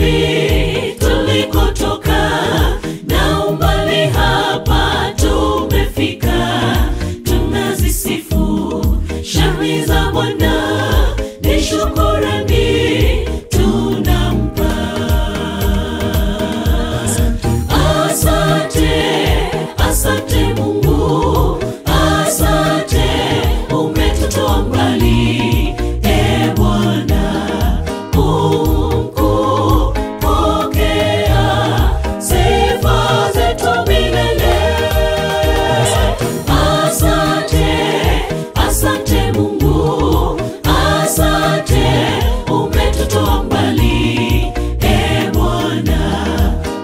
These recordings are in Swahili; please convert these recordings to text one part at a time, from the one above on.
mbali tulikotoka, na umbali hapa tumefika. Tunazisifu shauri za Bwana, ni shukrani tunampa. Asante Mungu, asante umetutoa mbali. Bwana Mungu, pokea sifa zetu milele. Asante Mungu, asante umetutoa mbali. Bwana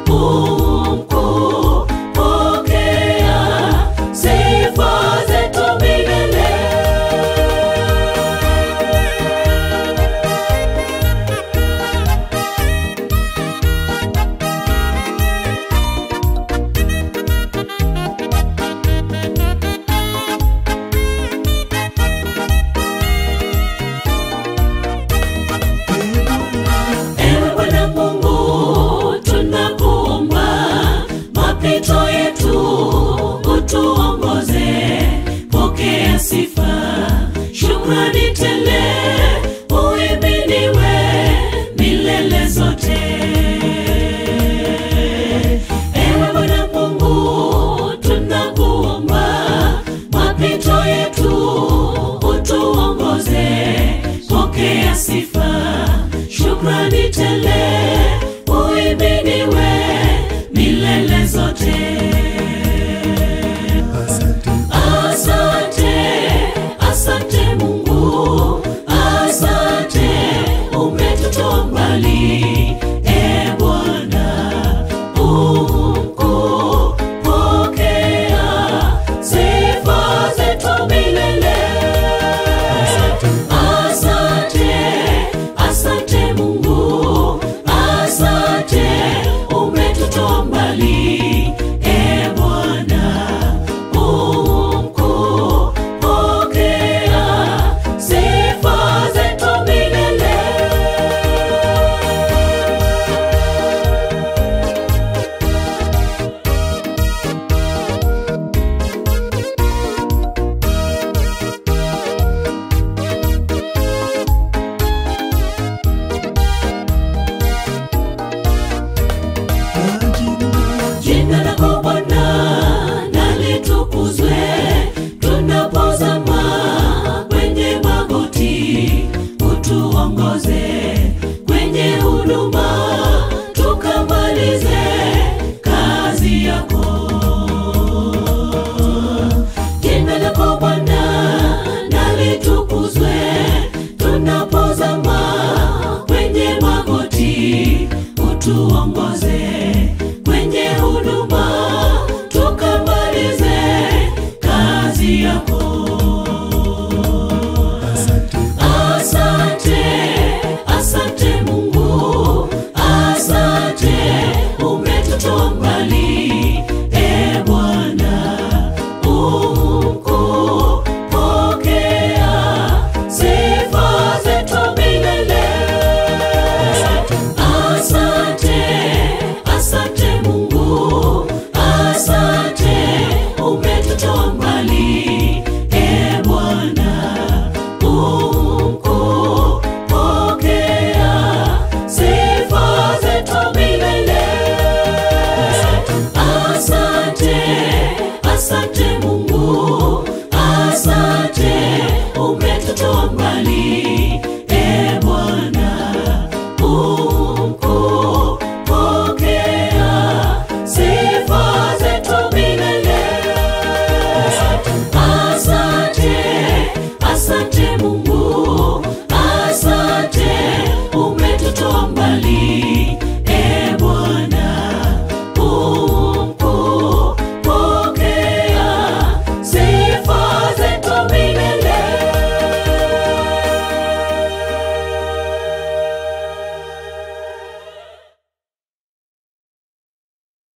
Mungu, pokea sifa zetu milele. Ewe Bwana Mungu, tunakuomba mapito yetu utuongoze. Pokea sifa, shukrani tele, uhimidiwe milele zote. Ewe Bwana Mungu, tunakuomba mapito yetu utuongoze. Pokea sifa, shukrani tele, uhimidiwe